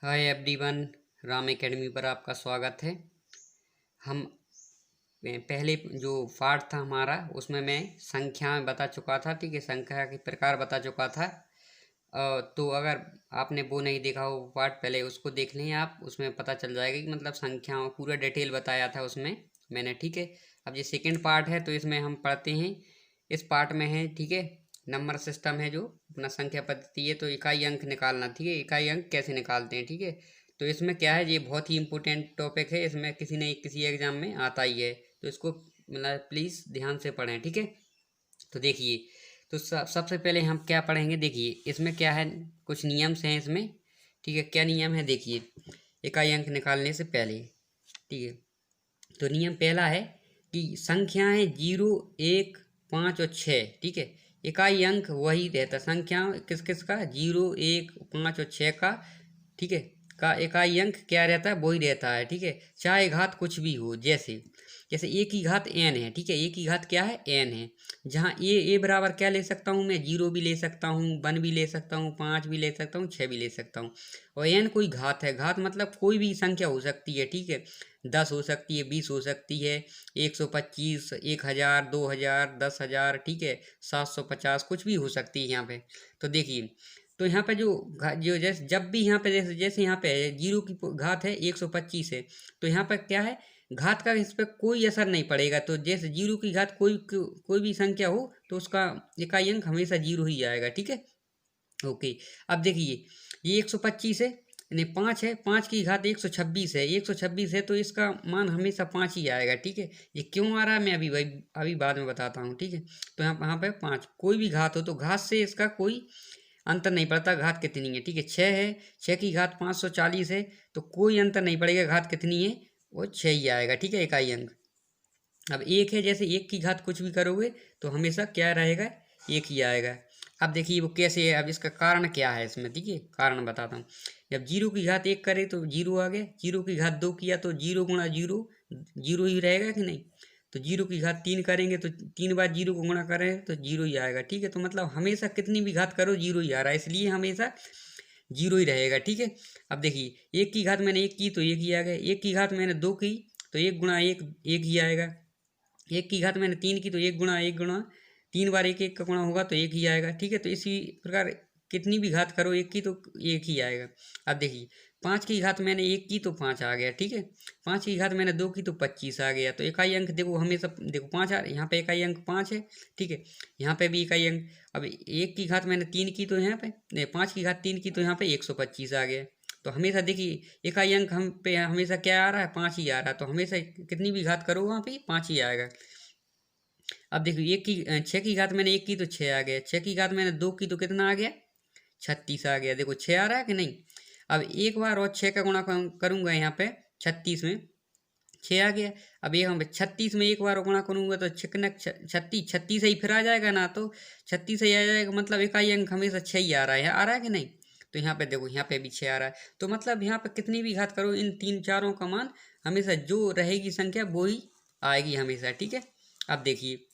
Hi everyone, Ram academy पर आपका स्वागत है। हम पहले जो पार्ट था हमारा उसमें मैं संख्या में बता चुका था, ठीक है। संख्या के प्रकार बता चुका था। तो अगर आपने वो नहीं देखा हो पार्ट, पहले उसको देख लें आप, उसमें पता चल जाएगा कि मतलब संख्याओं पूरा डिटेल बताया था उसमें मैंने, ठीक है। अब ये सेकंड पार्ट है तो इसमें हम पढ़ते हैं। इस पार्ट में है, ठीक है, नंबर सिस्टम है जो अपना संख्या पद्धति है। तो इकाई अंक निकालना, ठीक है, इकाई अंक कैसे निकालते हैं, ठीक है। तो इसमें क्या है, ये बहुत ही इंपॉर्टेंट टॉपिक है, इसमें किसी एग्जाम में आता ही है। तो इसको मतलब प्लीज़ ध्यान से पढ़ें, ठीक है। तो देखिए, तो सबसे पहले हम क्या पढ़ेंगे, देखिए इसमें क्या है, कुछ नियम से हैं इसमें, ठीक है। क्या नियम है, देखिए इकाई अंक निकालने से पहले, ठीक है। तो नियम पहला है कि संख्याएं 0, 1, 5 और 6, ठीक है, इकाई अंक वही रहता, संख्या किस किस का, 0, 1, 5 और 6 का, ठीक है, का इकाई अंक क्या रहता है, वही रहता है, ठीक है। चाहे घात कुछ भी हो, जैसे जैसे ए की घात n है, ठीक है, ए की घात क्या है, n है। जहाँ ए बराबर क्या ले सकता हूँ मैं, 0 भी ले सकता हूँ, 1 भी ले सकता हूँ, 5 भी ले सकता हूँ, 6 भी ले सकता हूँ। और n कोई घात है, घात मतलब कोई भी संख्या हो सकती है, ठीक है। 10 हो सकती है, 20 हो सकती है, 125, 1000, 2000, 10,000, ठीक है, 750, कुछ भी हो सकती है यहाँ पे। तो देखिए, तो यहाँ पे जो जैसे जब भी यहाँ पे जैसे जैसे यहाँ पे जीरो की घात है 125 है, तो यहाँ पे क्या है, घात का इस पर कोई असर नहीं पड़ेगा। तो जैसे जीरो की घात कोई भी संख्या हो तो उसका इकाई अंक हमेशा जीरो ही आएगा, ठीक है। ओके, अब देखिए ये 125 है, नहीं 5 है, 5 की घात 126 है, 126 है, तो इसका मान हमेशा 5 ही आएगा, ठीक है। ये क्यों आ रहा है मैं अभी बाद में बताता हूँ, ठीक है। तो यहाँ पे 5 कोई भी घात हो तो घात से इसका कोई अंतर नहीं पड़ता, घात कितनी है, ठीक है। 6 है, 6 की घात 540 है, तो कोई अंतर नहीं पड़ेगा, घात कितनी है वो 6 ही आएगा, ठीक है, इकाई अंक। अब 1 है, जैसे 1 की घात कुछ भी करोगे तो हमेशा क्या रहेगा, 1 ही आएगा। अब देखिए वो कैसे है, अब इसका कारण क्या है इसमें, ठीक है, कारण बताता हूँ। जब 0 की घात 1 करे तो 0 आ गया, 0 की घात 2 किया तो 0 गुणा 0 0 ही रहेगा कि नहीं। तो 0 की घात 3 करेंगे तो 3 बार 0 को गुणा करें तो 0 ही आएगा, ठीक है। तो मतलब हमेशा कितनी भी घात करो 0 ही आ रहा है, इसलिए हमेशा 0 ही रहेगा, ठीक है। अब देखिए 1 की घात मैंने 1 की तो 1 ही आ गया, 1 की घात मैंने 2 की तो 1 गुणा 1 1 ही आएगा, 1 की घात मैंने 3 की तो 1 गुणा 3 बार 1 1 का गुणा होगा तो 1 ही आएगा, ठीक है। तो इसी प्रकार कितनी भी घात करो 1 की तो 1 ही आएगा। अब देखिए 5 की घात मैंने 1 की तो 5 आ गया, ठीक है। 5 की घात मैंने 2 की तो 25 आ गया। तो इकाई अंक देखो हमेशा देखो 5 आ, यहाँ पे इकाई अंक 5 है, ठीक है। यहाँ पे भी इकाई अंक, अब 1 की घात मैंने 3 की तो यहाँ पे 5 की घात 3 की तो यहाँ पे 125 आ गया। तो हमेशा देखिए इकाई अंक हम पे हमेशा क्या आ रहा है, 5 ही आ रहा है। तो हमेशा कितनी भी घात करो वहाँ पे 5 ही आएगा। अब देखो 6 की घात मैंने 1 की तो 6 आ गया, 6 की घात मैंने 2 की तो कितना आ गया, 36 आ गया। देखो 6 आ रहा है कि नहीं। अब एक बार और 6 का गुणा करूंगा यहाँ पे 36 में, 6 आ गया। अब ये हम 36 में एक बार गुणा करूंगा तो छिकनक 36 36 ही फिर आ जाएगा ना, तो 36 ही आ जाएगा, मतलब इकाई अंक हमेशा 6 ही आ रहा है कि नहीं। तो यहाँ पे देखो यहाँ पे भी 6 आ रहा है। तो मतलब यहाँ पे कितनी भी घात करो इन तीन चारों का मान हमेशा जो रहेगी संख्या वो ही आएगी हमेशा, ठीक है। अब देखिए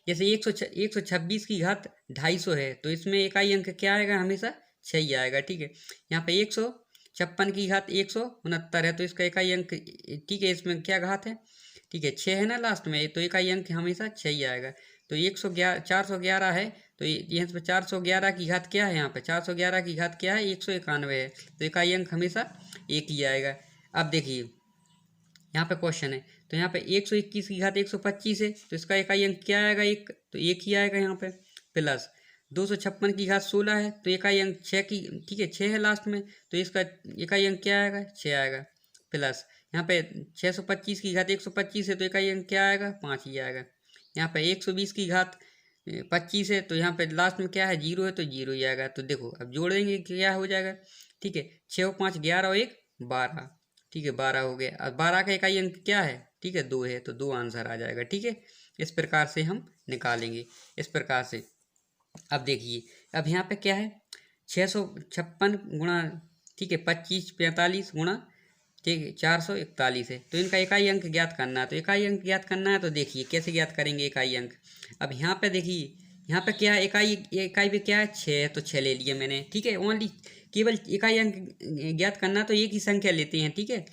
जैसे 126 की घात 250 है तो इसमें इकाई अंक क्या आएगा, हमेशा 6 ही आएगा, ठीक है। यहाँ पे 156 की घात 169 है तो इसका इकाई अंक, ठीक है, इसमें क्या घात है, ठीक है, 6 है ना लास्ट में, तो इकाई अंक हमेशा 6 ही आएगा। तो 411 है तो यहाँ पे 411 की घात क्या है, यहाँ पे 411 की घात क्या है, 191 है, तो इकाई अंक हमेशा 1 ही आएगा। अब देखिए यहाँ पे क्वेश्चन है, तो यहाँ पे 121 की घात 125 है तो इसका इकाई अंक क्या आएगा, एक, तो 1 ही आएगा यहाँ पे। प्लस 256 की घात 16 है तो इकाई अंक 6 की, ठीक है, 6 है लास्ट में, तो इसका इकाई अंक क्या आएगा, 6 आएगा। प्लस यहाँ पे 625 की घात 125 है तो इकाई अंक क्या आएगा, 5 ही आएगा। यहाँ पे 120 की घात 25 है तो यहाँ पे लास्ट में क्या है, 0 है तो 0 ही आएगा। तो देखो अब जोड़ेंगे क्या हो जाएगा, ठीक है, 6 और 5 11 और 1 12, ठीक है, 12 हो गया। अब 12 का इकाई अंक क्या है, ठीक है, 2 है, तो 2 आंसर आ जाएगा, ठीक है। इस प्रकार से हम निकालेंगे, इस प्रकार से। अब देखिए अब यहाँ पे क्या है, 656 गुणा, ठीक है, 25 45 गुणा, ठीक है, 441 है, तो इनका इकाई अंक ज्ञात करना है। तो इकाई अंक ज्ञात करना है तो देखिए कैसे ज्ञात करेंगे इकाई अंक। अब यहाँ पे देखिए यहाँ पे क्या है, इकाई इकाई पे क्या है 6 है, तो 6 ले लिए मैंने, ठीक है। ओनली केवल इकाई अंक ज्ञात करना तो एक ही संख्या लेते हैं, ठीक है,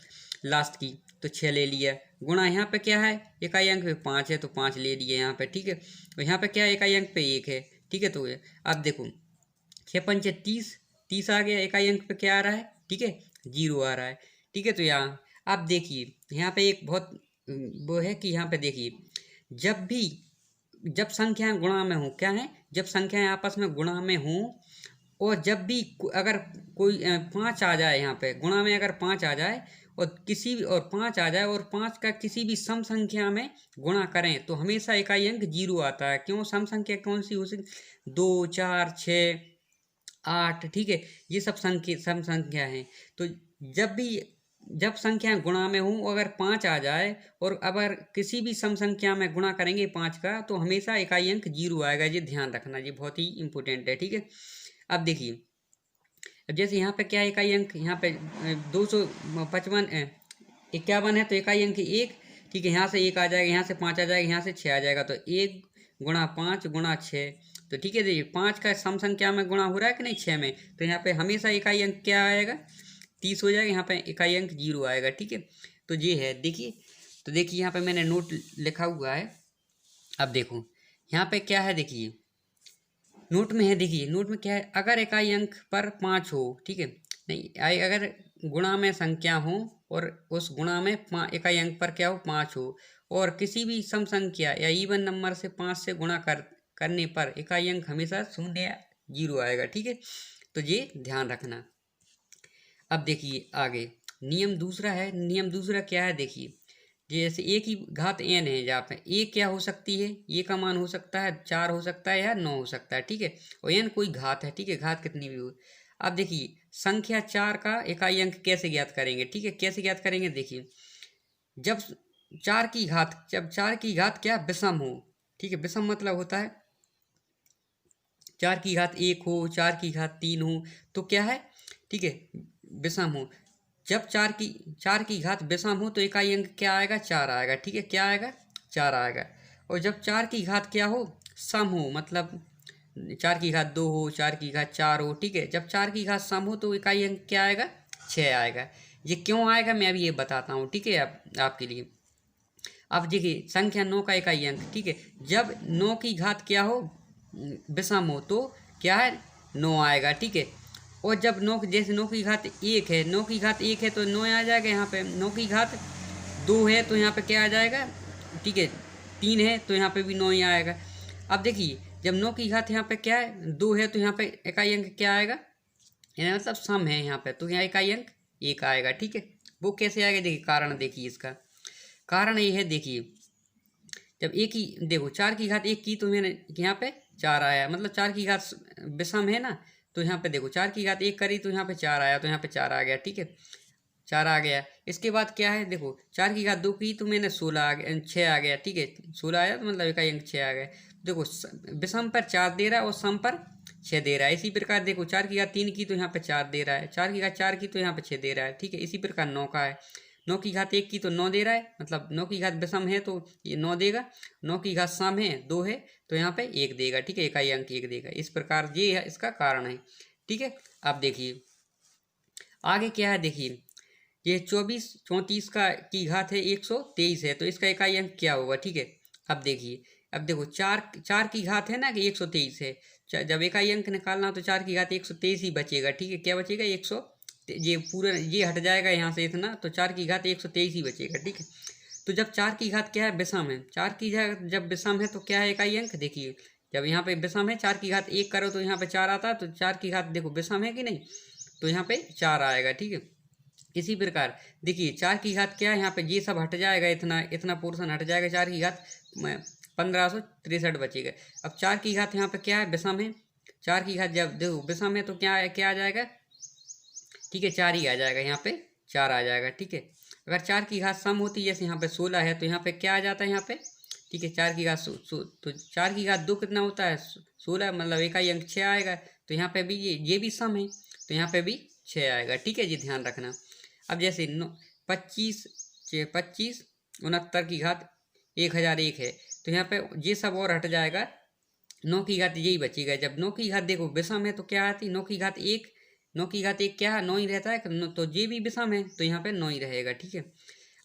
लास्ट की, तो 6 ले लिया। गुणा यहाँ पे क्या है, इकाई अंक पे 5 है तो 5 ले लिए यहाँ पे, ठीक है। और यहाँ पे क्या है, इकाई अंक पे 1 है, ठीक है। तो अब देखो 6 पंचे 30, 30 आ गया, इकाई अंक पे क्या आ रहा है, ठीक है, 0 आ रहा है, ठीक है। तो यहाँ आप देखिए यहाँ पे एक बहुत वो है कि यहाँ पे देखिए जब संख्याएं गुणा में हों, क्या है, जब संख्याएं आपस में गुणा में हों, और जब भी अगर कोई 5 आ जाए, यहाँ पे गुणा में अगर 5 आ जाए और किसी भी और 5 आ जाए और 5 का किसी भी सम संख्या में गुणा करें तो हमेशा इकाई अंक 0 आता है। क्यों, सम संख्या कौन सी हो सकती, 2 4 6 8, ठीक है, ये सब सम संख्या हैं। तो जब संख्या गुणा में हूँ, अगर 5 आ जाए और अगर किसी भी सम संख्या में गुणा करेंगे 5 का, तो हमेशा इकाई अंक 0 आएगा। ये ध्यान रखना, ये बहुत ही इंपॉर्टेंट है, ठीक है। अब देखिए, अब जैसे यहाँ पे क्या है, इकाई अंक यहाँ पे 255 51 है, तो इकाई अंक 1, ठीक है। यहाँ से 1 आ जाएगा, यहाँ से 5 आ जाएगा, यहाँ से 6 आ जाएगा, तो 1 गुणा 5 गुणा 6, तो ठीक है। देखिए 5 का सम संख्या में गुणा हो रहा है कि नहीं 6 में, तो यहाँ पे हमेशा इकाई अंक क्या आएगा, 30 हो जाएगा, यहाँ पे इकाई अंक 0 आएगा, ठीक है। तो ये है, देखिए, तो देखिए यहाँ पे मैंने नोट लिखा हुआ है। अब देखो यहाँ पे क्या है, देखिए नोट में है, देखिए नोट में क्या है, अगर इकाई अंक पर 5 हो, ठीक है, नहीं अगर गुणा में संख्या हो और उस गुणा में इकाई अंक पर क्या हो 5 हो, और किसी भी सम संख्या या इवन नंबर से 5 से गुणा करने पर इकाई अंक हमेशा 0 या 0 आएगा, ठीक है। तो ये ध्यान रखना। अब देखिए आगे नियम दूसरा क्या है, देखिए जैसे ए की घात n है, जहाँ पे ए क्या हो सकती है, ए का मान हो सकता है 4 हो सकता है या 9 हो सकता है, ठीक है। और n कोई घात है, ठीक है, घात कितनी भी हो। अब देखिए संख्या 4 का इकाई अंक कैसे ज्ञात करेंगे, ठीक है, कैसे ज्ञात करेंगे, देखिए जब 4 की घात क्या विषम हो, ठीक है, विषम मतलब होता है 4 की घात 1 हो, 4 की घात 3 हो, तो क्या है, ठीक है, विषम हो। जब 4 की घात विषम हो तो इकाई अंक क्या आएगा, 4 आएगा, ठीक है, क्या आएगा, 4 आएगा। और जब 4 की घात क्या हो, सम हो, मतलब 4 की घात 2 हो, 4 की घात 4 हो, ठीक है, जब 4 की घात सम हो तो इकाई अंक क्या आएगा, 6 आएगा। ये क्यों आएगा मैं अभी ये बताता हूँ, ठीक है, आपके लिए। अब देखिए संख्या 9 का इकाई अंक, ठीक है, जब 9 की घात क्या हो, विषम हो, तो क्या है, 9 आएगा, ठीक है। और जब 9 जैसे 9 की घात 1 है, 9 की घात 1 है तो 9 आ जाएगा, यहाँ पे 9 की घात 2 है तो यहाँ पे क्या आ जाएगा, ठीक है, 3 है तो यहाँ पे भी 9 ही आएगा। अब देखिए जब 9 की घात यहाँ पे क्या है, 2 है, तो यहाँ पे इकाई अंक क्या आएगा, यानी मतलब सम है यहाँ पे, तो यहाँ इकाई अंक 1 आएगा, ठीक है। वो कैसे आएगा, देखिए कारण देखिए, इसका कारण ये है, देखिए जब एक ही देखो 4 की घात 1 की तो मैंने यहाँ पे 4 आया, मतलब 4 की घात विषम है ना, तो यहाँ पे देखो 4 की घात 1 करी तो यहाँ पे 4 आया, तो यहाँ पे 4 आ गया, ठीक है, 4 आ गया। इसके बाद क्या है, देखो 4 की घात 2 की तो मैंने 16 आ गया, 6 आ गया, ठीक है, 16 आया तो मतलब इकाई अंक 6 आ गया। देखो विषम पर 4 दे रहा है और सम पर 6 दे रहा है। इसी प्रकार देखो 4 की घात 3 की तो यहाँ पे 4 दे रहा है, 4 की घात 4 की तो यहाँ पे 6 दे रहा है, ठीक है। इसी प्रकार 9 का है, 9 की घात 1 की तो 9 दे रहा है, मतलब 9 की घात विषम है तो ये 9 देगा, 9 की घात सम है 2 है तो यहाँ पे 1 देगा, ठीक है, इकाई अंक 1 देगा। इस प्रकार ये है इसका कारण है, ठीक है। अब देखिए आगे क्या है, देखिए ये 24 34 का की घात है 123 है, तो इसका इकाई अंक क्या होगा, ठीक है। अब देखिए, अब देखो 4 की घात है ना कि 123 है, जब इकाई अंक निकालना तो 4 की घात 123 ही बचेगा, ठीक है, क्या बचेगा, 100, ये पूरा ये हट जाएगा यहाँ से इतना, तो 4 की घात 123 ही बचेगा, ठीक है। तो जब 4 की घात क्या है, विषम है, 4 की घात जब विषम है तो क्या है इकाई अंक, देखिए जब यहाँ पे विषम है 4 की घात 1 करो तो यहाँ पे 4 आता है, तो 4 की घात देखो विषम है कि नहीं, तो यहाँ पे 4 आएगा, ठीक है। इसी प्रकार देखिए 4 की घात क्या है, यहाँ पे ये सब हट जाएगा, इतना इतना पोर्शन हट जाएगा, 4 की घात 1563 बचेगा। अब 4 की घात यहाँ पे क्या है, विषम है, 4 की घात जब देखो विषम है तो क्या है, क्या आ जाएगा, ठीक है, 4 ही आ जाएगा, यहाँ पे 4 आ जाएगा, ठीक है। अगर 4 की घात सम होती है, जैसे यहाँ पे 16 है तो यहाँ पे क्या आ जाता है, यहाँ पे, ठीक है, 4 की घात तो 4 की घात 2 कितना होता है, 16, मतलब इकाई अंक 6 आएगा, तो यहाँ पे भी ये भी सम है तो यहाँ पे भी 6 आएगा, ठीक है, ये ध्यान रखना। अब जैसे 25 25 69 की घात 1001 है, तो यहाँ पे ये सब और हट जाएगा, 9 की घात यही बचेगा। जब 9 की घात देखो विषम है तो क्या आती, 9 की घात 1, 9 की घात 1 क्या है, 9 ही रहता है, तो ये भी विषम है तो यहाँ पे 9 ही रहेगा। ठीक है,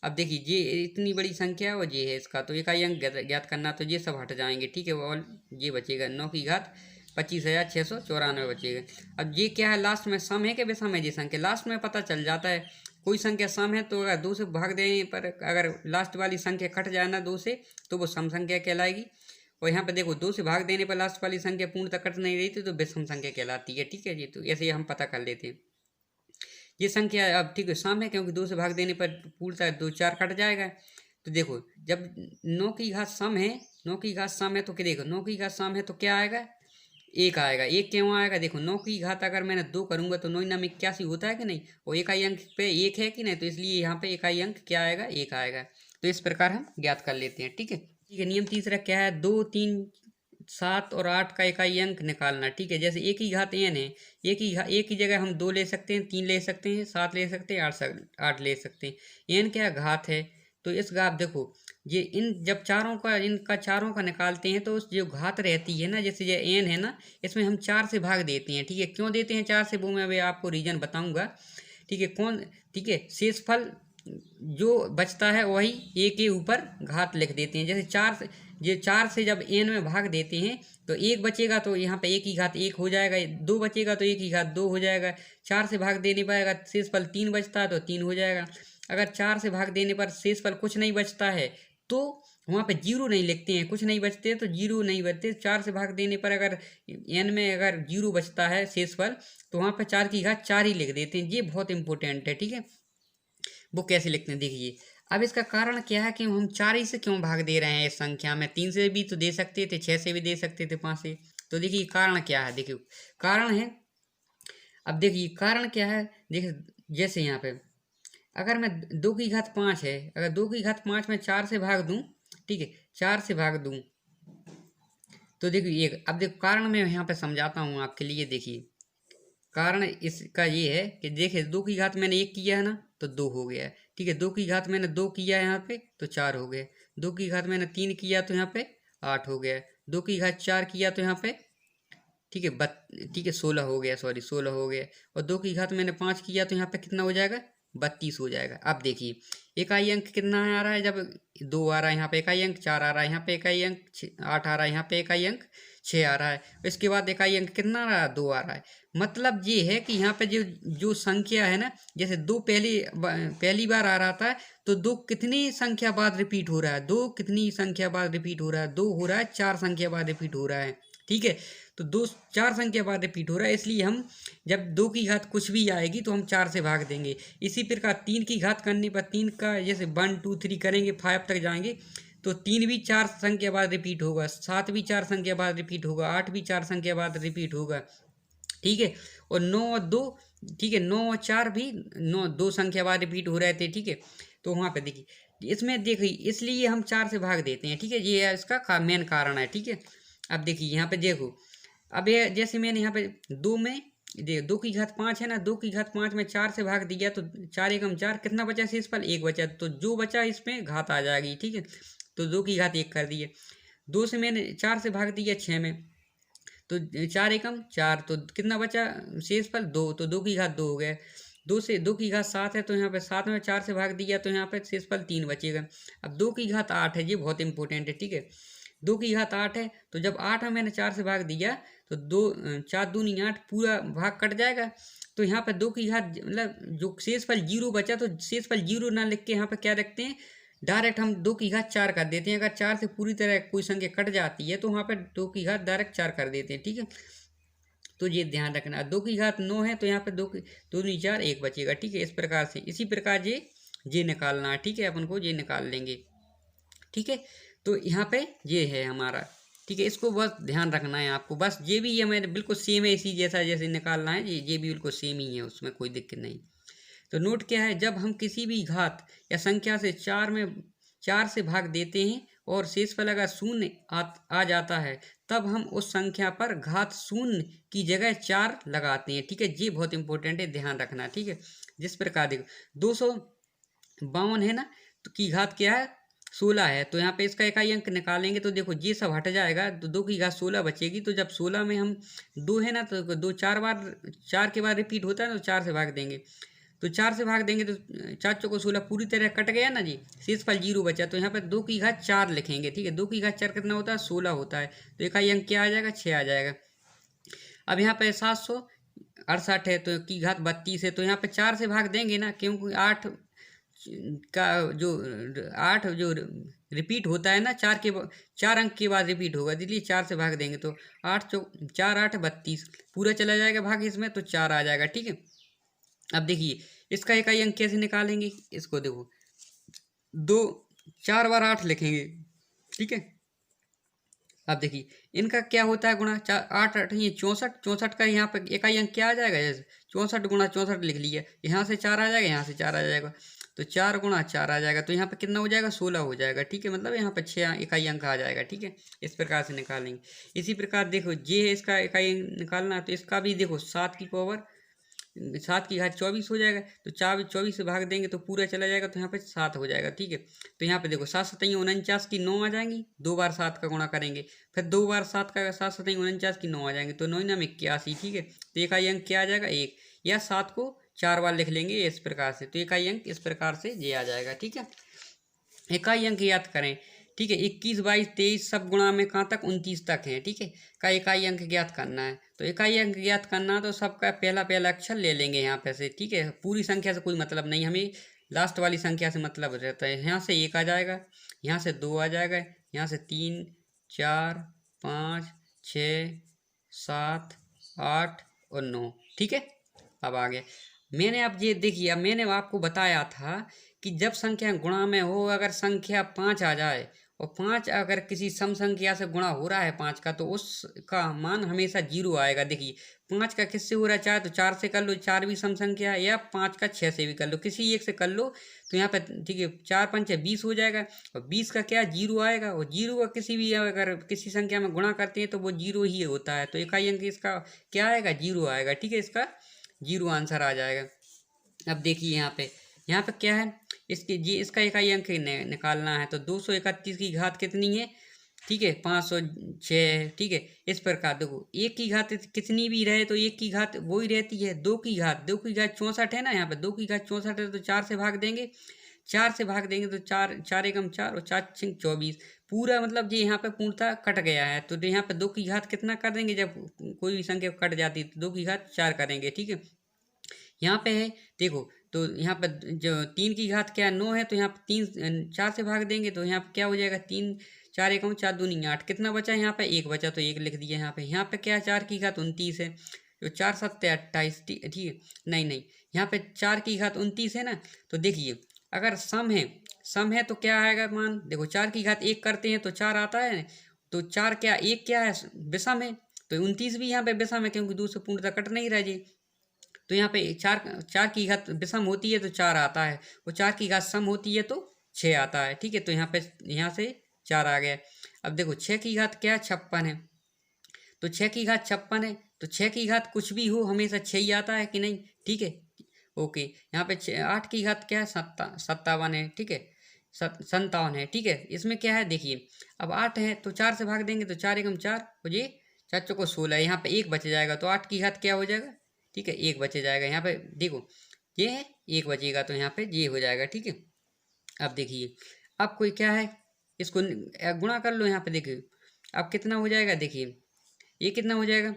अब देखिए ये इतनी बड़ी संख्या है और ये है इसका, तो इकाई अंक ज्ञात करना, तो ये सब हट जाएंगे। ठीक है, और ये बचेगा 9 की घात 25,694 बचेगा। अब ये क्या है, लास्ट में सम है कि विषम है, ये संख्या लास्ट में पता चल जाता है। कोई संख्या सम है तो अगर 2 से भाग देने पर अगर लास्ट वाली संख्या कट जाए ना 2 से, तो वो सम संख्या कहलाएगी। और यहाँ पे देखो 2 से भाग देने पर लास्ट वाली संख्या पूर्णतः कट नहीं रही थी तो विषम संख्या कहलाती है। ठीक है जी, तो ऐसे हम पता कर लेते हैं। ये संख्या अब ठीक है सम है, क्योंकि 2 से भाग देने पर पूर्णतः 2 4 कट जाएगा। तो देखो जब 9 की घात सम है, 9 की घात सम है तो क्या, देखो 9 की घात सम है तो क्या आएगा, 1 आएगा। 1 क्यों आएगा, देखो 9 की घात अगर मैंने 2 करूँगा तो 9 नाम 81 होता है कि नहीं, और इकाई अंक पे 1 है कि नहीं, तो इसलिए यहाँ पे इकाई अंक क्या आएगा, 1 आएगा। तो इस प्रकार हम ज्ञात कर लेते हैं। ठीक है, ठीक है। नियम तीसरा क्या है, 2, 3, 7 और 8 का इकाई अंक निकालना। ठीक है, जैसे एक ही घात n है, एक ही जगह हम 2 ले सकते हैं, 3 ले सकते हैं, 7 ले सकते हैं, 8 ले सकते हैं। n क्या घात है, तो इस घात देखो ये इन जब इनका चारों का निकालते हैं तो उस जो घात रहती है ना, जैसे ये n है ना, इसमें हम 4 से भाग देते हैं। ठीक है, क्यों देते हैं 4 से, वो मैं अभी आपको रीजन बताऊंगा। ठीक है, ठीक है, शेषफल जो बचता है वही a के ऊपर घात लिख देते हैं। जैसे 4 से जब n में भाग देते हैं तो 1 बचेगा तो यहाँ पे 1 की घात 1 हो जाएगा, 2 बचेगा तो 1 की घात 2 हो जाएगा। 4 से भाग देने पर अगर शेषफल 3 बचता है तो 3 हो जाएगा। अगर 4 से भाग देने पर शेषफल कुछ नहीं बचता है तो वहाँ पे 0 नहीं लिखते हैं, कुछ नहीं बचते तो 0 नहीं बचते। 4 से भाग देने पर अगर n में अगर 0 बचता है शेषफल तो वहाँ पर 4 की घात 4 ही लिख देते हैं। ये बहुत इंपॉर्टेंट है। ठीक है, वो कैसे लिखते हैं देखिए। अब इसका कारण क्या है कि हम 4 ही से क्यों भाग दे रहे हैं इस संख्या में, 3 से भी तो दे सकते थे, 6 से भी दे सकते थे, 5 से। तो देखिए कारण क्या है, देखिए कारण है, अब देखिए कारण क्या है, देखिए जैसे यहाँ पे अगर मैं 2 की घात 5 है, अगर 2 की घात 5 में 4 से भाग दूं, ठीक है 4 से भाग दूं तो देखिए एक, अब देखो कारण मैं यहाँ पे समझाता हूँ आपके लिए। देखिए कारण इसका ये है कि देखिए 2 की घात मैंने 1 किया है ना तो 2 हो गया है। ठीक है, 2 की घात मैंने 2 किया है यहाँ पे तो 4 हो गए। 2 की घात मैंने 3 किया तो यहाँ पे 8 हो गया। 2 की घात 4 किया तो यहाँ पे ठीक है ठीक है 16 हो गया, सॉरी 16 हो गया। और 2 की घात मैंने 5 किया तो यहाँ पे कितना हो जाएगा, 32 हो जाएगा। अब देखिए इकाई अंक कितना आ रहा है, जब 2 आ रहा है यहाँ पे इकाई अंक, 4 आ रहा है यहाँ पे इकाई अंक, 8 आ रहा है यहाँ पे इकाई अंक, 6 आ रहा है। इसके बाद इकाई अंक कितना आ रहा है, 2 आ रहा है। मतलब ये है कि यहाँ पे जो जो संख्या है ना, जैसे 2 पहली बार आ रहा था तो 2 कितनी संख्या बाद रिपीट हो रहा है, 2 कितनी संख्या बाद रिपीट हो रहा है, 2 हो रहा है 4 संख्या बाद रिपीट हो रहा है। ठीक है, तो 2 4 संख्या बाद रिपीट हो रहा है, इसलिए हम जब 2 की घात कुछ भी आएगी तो हम 4 से भाग देंगे। इसी प्रकार 3 की घात करने पर 3 का जैसे 1 2 3 करेंगे 5 तक जाएंगे तो 3 भी 4 संख्या बाद रिपीट होगा, 7 भी 4 संख्या बाद रिपीट होगा, 8 भी 4 संख्या बाद रिपीट होगा। ठीक है, और 9 और 2, ठीक है 9 और 4 भी 2 संख्या बाद रिपीट हो रहे थे। ठीक है, तो वहाँ पे देखिए इसमें देखिए इसलिए हम 4 से भाग देते हैं। ठीक है, ये है इसका मेन कारण है। ठीक है, अब देखिए यहाँ पे देखो, अब ये जैसे मैंने यहाँ पे 2 में देखो 2 की घात 5 है ना, 2 की घात 5 में 4 से भाग दिया तो 4 एकम 4, कितना बचा शेषफल 1 बचा, तो जो बचा इसमें घात आ जाएगी। ठीक है, तो 2 की घात 1 कर दिए। 2 से मैंने 4 से भाग दिया 6 में तो 4 एकम 4, तो कितना बचा शेषफल 2, तो 2 की घात 2 हो गया। 2 की घात 7 है तो यहाँ पे 7 में 4 से भाग दिया तो यहाँ पे शेषफल 3 बचेगा। अब 2 की घात 8 है, ये बहुत इंपॉर्टेंट है। ठीक है, 2 की घात 8 है तो जब 8 में मैंने 4 से भाग दिया तो 4 दूनी 8, पूरा भाग कट जाएगा। तो यहाँ पे 2 की घात मतलब जो शेषफल 0 बचा तो शेषफल 0 ना लिख के यहाँ पे क्या रखते हैं, डायरेक्ट हम 2 की घात 4 कर देते हैं। अगर 4 से पूरी तरह कोई संख्या कट जाती है तो वहाँ पे 2 की घात डायरेक्ट 4 कर देते हैं। ठीक है, तो ये ध्यान रखना। 2 की घात 9 है तो यहाँ पे 2 दूनी 4 1 बचेगा। ठीक है, इस प्रकार से इसी प्रकार ये निकालना है। ठीक है, अपन को ये निकाल लेंगे। ठीक है, तो यहाँ पे ये है हमारा। ठीक है, इसको बस ध्यान रखना है आपको, बस ये भी ये मेरे बिल्कुल सेम है, इसी जैसा जैसे निकालना है, ये भी बिल्कुल सेम ही है, उसमें कोई दिक्कत नहीं। तो नोट क्या है, जब हम किसी भी घात या संख्या से 4 से भाग देते हैं और शेषफल अगर शून्य आ जाता है तब हम उस संख्या पर घात शून्य की जगह 4 लगाते हैं। ठीक है, ये बहुत इंपॉर्टेंट है, ध्यान रखना। ठीक है, जिस प्रकार देखो 252 है ना, तो की घात क्या है 16 है, तो यहाँ पे इसका इकाई अंक निकालेंगे तो देखो ये सब हट जाएगा, तो 2 की घात 16 बचेगी। तो जब 16 में हम 2 है ना, तो 2 4 बार, 4 के बाद रिपीट होता है ना, तो 4 से भाग देंगे। तो 4 से भाग देंगे तो 4 चौको 16 पूरी तरह कट गया ना जी, शेषफल 0 बचा। तो यहाँ पे 2 की घात 4 लिखेंगे, ठीक है। 2 की घात 4 कितना होता है? 16 होता है। तो इकाई अंक क्या आ जाएगा? 6 आ जाएगा। अब यहाँ पे 768 है, तो की घात 32 है, तो यहाँ पे 4 से भाग देंगे ना, क्योंकि 8 का जो 8 जो रिपीट होता है ना, 4 अंक के बाद रिपीट होगा, इसलिए 4 से भाग देंगे। तो 4 8 32 पूरा चला जाएगा भाग इसमें, तो 4 आ जाएगा, ठीक है। अब देखिए इसका इकाई अंक कैसे निकालेंगे, इसको देखो, 2 4 बार 8 लिखेंगे, ठीक है। अब देखिए इनका क्या होता है गुणा, 4 8 8 ये 64, 64 का यहाँ पे इकाई अंक क्या आ जाएगा? जैसे 64 गुणा 64 लिख लिया, यहाँ से 4 आ जाएगा, यहाँ से 4 आ जाएगा, तो 4 गुणा 4 आ जाएगा, तो यहाँ पे कितना हो जाएगा? 16 हो जाएगा, ठीक है। मतलब यहाँ पे 6 इकाई अंक आ जाएगा, ठीक है। इस प्रकार से निकालेंगे। इसी प्रकार देखो ये है इसका इकाई निकालना, तो इसका भी देखो 7 की पावर 7 की घात 24 हो जाएगा, तो 24 से भाग देंगे तो पूरा चला जाएगा, तो यहाँ पे 7 हो जाएगा, ठीक है। तो यहाँ पे देखो 7 सतही 49 की 9 आ जाएंगी, 2 बार 7 का गुणा करेंगे, फिर 2 बार 7 का 7 सतही 49 की 9 आ जाएंगे, तो 9 नाम 81, ठीक है। तो इकाई अंक क्या आ जाएगा? 1, या 7 को 4 बार लिख लेंगे इस प्रकार से, तो इकाई अंक इस प्रकार से ये आ जाएगा, ठीक है। इकाई अंक याद करें, ठीक है। 21 22 23 सब गुणा में कहाँ तक? 29 तक है, ठीक है। का इकाई अंक ज्ञात करना है, तो इकाई अंक ज्ञात करना तो सबका पहला पहला अक्षर ले लेंगे यहाँ पे से, ठीक है। पूरी संख्या से कोई मतलब नहीं, हमें लास्ट वाली संख्या से मतलब रहता है। यहाँ से 1 आ जाएगा, यहाँ से 2 आ जाएगा, यहाँ से 3 4 5 6 7 8 और 9, ठीक है। अब आ गया, मैंने अब ये देखिए, अब मैंने आपको बताया था कि जब संख्या गुणा में हो, अगर संख्या 5 आ जाए और 5 अगर किसी सम संख्या से गुणा हो रहा है 5 का, तो उसका मान हमेशा 0 आएगा। देखिए 5 का किससे हो रहा है? चाहे तो 4 से कर लो, 4 भी सम संख्या है, या 5 का 6 से भी कर लो, किसी एक से कर लो। तो यहाँ पे ठीक है, 4 5 20 हो जाएगा, और 20 का क्या? 0 आएगा, और 0 का किसी भी अगर किसी संख्या में गुणा करते हैं तो वो 0 ही होता है। तो इकाई अंक इसका क्या आएगा? 0 आएगा, ठीक है। इसका 0 आंसर आ जाएगा। अब देखिए यहाँ पे क्या है, इसकी जी इसका इकाई अंक निकालना है, तो 231 की घात कितनी है? ठीक है, 506, ठीक है। इस प्रकार देखो, एक की घात कितनी भी रहे तो एक की घात वो ही रहती है। 2 की घात 64 है ना, यहाँ पे 2 की घात 64 है, तो 4 से भाग देंगे, 4 से भाग देंगे तो 4 4 एकम 4 और 4 छिंग 24, पूरा मतलब ये यहाँ पे पूर्णतः कट गया है। तो यहाँ पे 2 की घात कितना कर देंगे? जब कोई भी संख्या कट जाती है तो 2 की घात 4 करेंगे, ठीक है। यहाँ पे है देखो, तो यहाँ पर जो 3 की घात क्या? 9 है, तो यहाँ पे 4 से भाग देंगे, तो यहाँ पे क्या हो जाएगा? 3 4 एकम 4 दूनी 8, कितना बचा? यहाँ पे 1 बचा, तो 1 लिख दिया यहाँ पे क्या है? 4 की घात 29 है, तो 4 7 28, ठीक है। नहीं नहीं, यहाँ पे 4 की घात 29 है ना, तो देखिए अगर सम है तो क्या आएगा मान? देखो 4 की घात 1 करते हैं तो 4 आता है, तो 4 क्या 1 क्या है? विषम है, तो 29 भी यहाँ पे विषम है, क्योंकि दूर से पूर्णतः कट नहीं रह जी। तो यहाँ पे 4 की घात विषम होती है तो 4 आता है, और 4 की घात सम होती है तो 6 आता है, ठीक है। तो यहाँ से 4 आ गया। अब देखो 6 की घात क्या? 56 है, तो 6 की घात 56 है, तो 6 की घात कुछ भी हो हमेशा 6 ही आता है कि नहीं? ठीक है, ओके। यहाँ पे 8 की घात क्या है? 57 है, ठीक है, 57 है, ठीक है। इसमें क्या है देखिए, अब 8 है तो 4 से भाग देंगे, तो 4 एकम 4 और ये 4 चौको 16, यहाँ पे 1 बच जाएगा, तो 8 की घात क्या हो जाएगा? ठीक है, 1 बचे जाएगा। यहाँ पे देखो ये है 1 बचेगा, तो यहाँ पे ये हो जाएगा, ठीक है। अब देखिए, अब कोई क्या है, इसको गुणा कर लो। यहाँ पे देखिए अब कितना हो जाएगा, देखिए ये कितना हो जाएगा?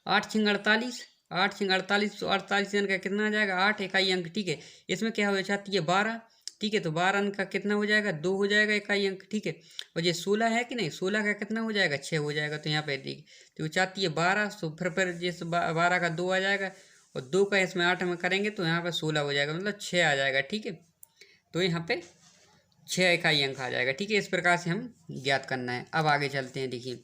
8 छिंग 48, 8 छिंग 48, तो 48 का कितना आ जाएगा? 8 इकाई अंक, ठीक है। इसमें क्या हो जाती है? 12, ठीक है। तो 12 अंक का कितना हो जाएगा? 2 हो जाएगा इकाई अंक, ठीक है। और ये 16 है कि नहीं? 16 का कितना हो जाएगा? 6 हो जाएगा। तो यहाँ पे देखिए, तो चाहती है 12, तो फिर जैसे 12 का 2 आ जाएगा, और 2 का इसमें 8 में करेंगे तो यहाँ पे 16 हो जाएगा, मतलब 6 आ जाएगा, ठीक है। तो यहाँ पे 6 इकाई अंक आ जाएगा, ठीक है। इस प्रकार से हम ज्ञात करना है। अब आगे चलते हैं, देखिए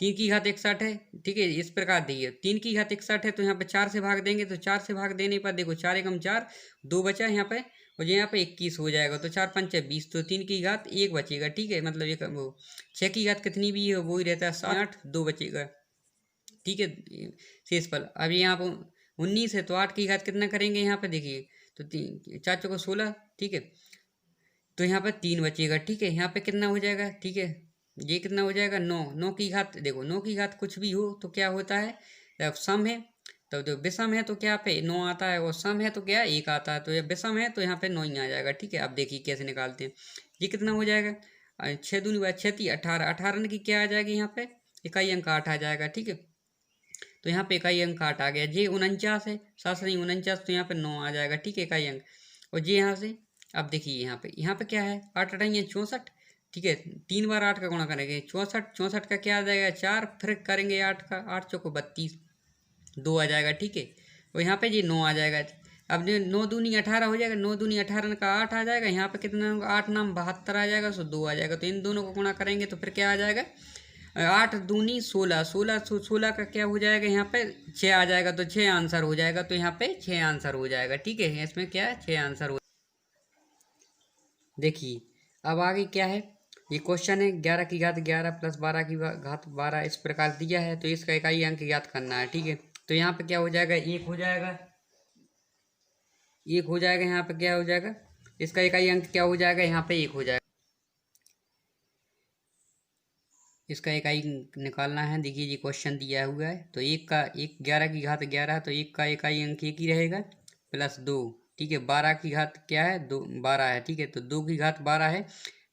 3 की घात 61 है, ठीक है। इस प्रकार देखिए 3 की घात 61 है, तो यहाँ पे 4 से भाग देंगे, तो 4 से भाग देने पर देखो 4 एकम 4, 2 बचा यहाँ पे, और यहाँ पे 21 हो जाएगा, तो 4 पंचे 20, तो 3 की घात 1 बचेगा, ठीक है। मतलब एक वो 6 की घात कितनी भी है वो ही रहता है, 7 2 बचेगा, ठीक है, शेषफल। अब यहाँ पर 19 है, तो 8 की घात कितना करेंगे? यहाँ पे देखिए, तो 4 चौको 16, ठीक है। तो यहाँ पे 3 बचेगा। ठीक है, यहाँ पे कितना हो जाएगा, ठीक है, ये कितना हो जाएगा 9। 9 की घात, देखो 9 की घात कुछ भी हो तो क्या होता है, जब सम है तो जो विषम है तो क्या पे 9 आता है, और सम है तो क्या 1 आता है, तो ये विषम है तो यहाँ पे 9 ही आ जाएगा। ठीक है, अब देखिए कैसे निकालते हैं। ये कितना हो जाएगा, 6 दूनी बाय 6 × 18, 18 की क्या आ जाएगी यहाँ पे, इकाई अंक 8 आ जाएगा। ठीक है, तो यहाँ पे इकाई अंक 8 आ गया। जे 49 है, 7 तो यहाँ पे 9 आ जाएगा। ठीक है, इकाई अंक। और जे यहाँ से, अब देखिए यहाँ पे क्या है, 8 8 64। ठीक है, 3 बार 8 का गुणा करेंगे 64, 64 का क्या आ जाएगा 4, फिर करेंगे 8 का, 8 चौको 32, 2 आ जाएगा। ठीक है, और यहाँ पे ये 9 आ जाएगा। अब जो 9 दूनी 18 हो जाएगा, 9 दूनी 18 का 8 आ जाएगा। यहाँ पे कितना होगा, 8 नाम 72 आ जाएगा, सो 2 आ जाएगा। तो इन दोनों को गुणा करेंगे तो फिर क्या आ जाएगा, 8 दूनी 16, 16 का क्या हो जाएगा, यहाँ पे 6 आ जाएगा। तो 6 आंसर हो जाएगा, तो यहाँ पे 6 आंसर हो जाएगा। ठीक है, इसमें क्या है 6 आंसर हो। देखिए अब आगे क्या है, ये क्वेश्चन है 11 की घात 11 प्लस 12 की घात 12 इस प्रकार दिया है, तो इसका इकाई अंक ज्ञात करना है। ठीक है, तो यहाँ पे क्या हो जाएगा, एक हो जाएगा, एक हो जाएगा। यहाँ पे क्या हो जाएगा, इसका इकाई अंक क्या हो जाएगा, यहाँ पे 1 हो जाएगा। इसका इकाई निकालना है। देखिए ये क्वेश्चन दिया हुआ है, तो 11 की घात 11 है, तो 1 का इकाई अंक 1 ही रहेगा, प्लस 2। ठीक है, 12 की घात क्या है, 2 12 है। ठीक है, तो 2 की घात 12 है,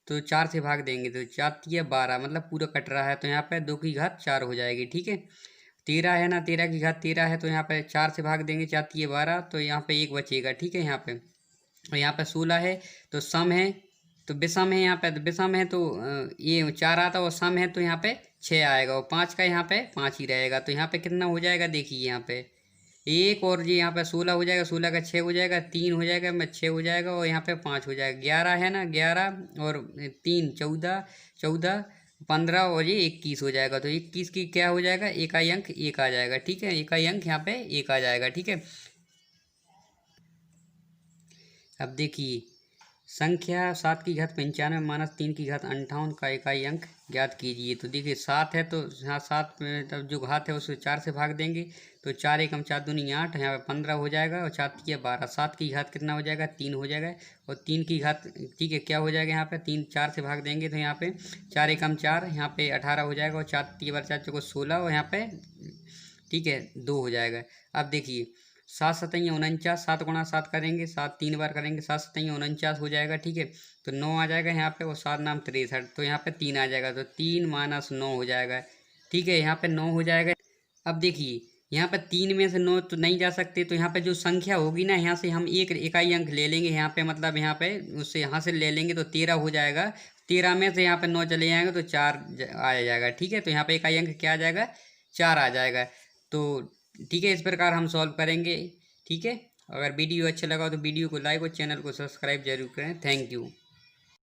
तो 4 से भाग देंगे तो 4 तिया 12, मतलब पूरा कट रहा है, तो यहाँ पे 2 की घात 4 हो जाएगी। ठीक है, 13 है ना, 13 की घात 13 है, तो यहाँ पे 4 से भाग देंगे, 4 तिया 12, तो यहाँ पे 1 बचेगा। ठीक है, यहाँ पे, और यहाँ पे 16 है, तो सम है, तो विषम है यहाँ पे, तो विषम है तो ये 4 आता है, और सम है तो यहाँ पे 6 आएगा, और 5 का यहाँ पे 5 ही रहेगा। तो यहाँ पे कितना हो जाएगा, देखिए यहाँ पे 1, और ये यहाँ पे 16 हो जाएगा, 16 का 6 हो जाएगा, 3 हो जाएगा, मैं 6 हो जाएगा, और यहाँ पे 5 हो जाएगा। 11 है ना, 11 और 3 14, 14 15, और ये 21 हो जाएगा। तो 21 की क्या हो जाएगा, इकाई अंक 1 आ जाएगा। ठीक है, इकाई अंक यहाँ पे 1 आ जाएगा। ठीक है, अब देखिए संख्या 7 की घात 95 माइनस 3 की घात 58 का इकाई अंक ज्ञात कीजिए। तो देखिए 7 है, तो यहाँ 7 में तब जो घात है उसे 4 से भाग देंगे, तो 4 एकम 4 दूनी 8, यहाँ पे 15 हो जाएगा, और 4 तिया 12। 7 की घात कितना हो जाएगा, 3 हो जाएगा, और 3 की घात, ठीक है, क्या हो जाएगा, यहाँ पे 3 4 से भाग देंगे, तो यहाँ पे 4 एकम 4, यहाँ पे 18 हो जाएगा, और 4 तिया 12 4 चौको 16, और यहाँ पे, ठीक है, 2 हो जाएगा। अब देखिए 7 सतैया 49, 7 गुणा 7 करेंगे, 7 3 बार करेंगे, 7 सतैया 49 हो जाएगा। ठीक है, तो 9 आ जाएगा यहाँ पे, और 7 नाम 63, तो यहाँ पे 3 आ जाएगा, तो 3 माइनस 9 हो जाएगा। ठीक है, यहाँ पे 9 हो जाएगा। अब देखिए यहाँ पे 3 में से 9 तो नहीं जा सकते, तो यहाँ पे जो संख्या होगी ना, यहाँ से हम एक इकाई अंक ले लेंगे, यहाँ पे मतलब यहाँ पे उससे यहाँ से ले लेंगे, तो 13 हो जाएगा। 13 में से यहाँ पे 9 चले जाएंगे, तो 4 आ जाएगा। ठीक है, तो यहाँ पे इकाई अंक क्या आ जाएगा, 4 आ जाएगा। तो ठीक है, इस प्रकार हम सॉल्व करेंगे। ठीक है, अगर वीडियो अच्छा लगा तो वीडियो को लाइक और चैनल को सब्सक्राइब जरूर करें। Thank you.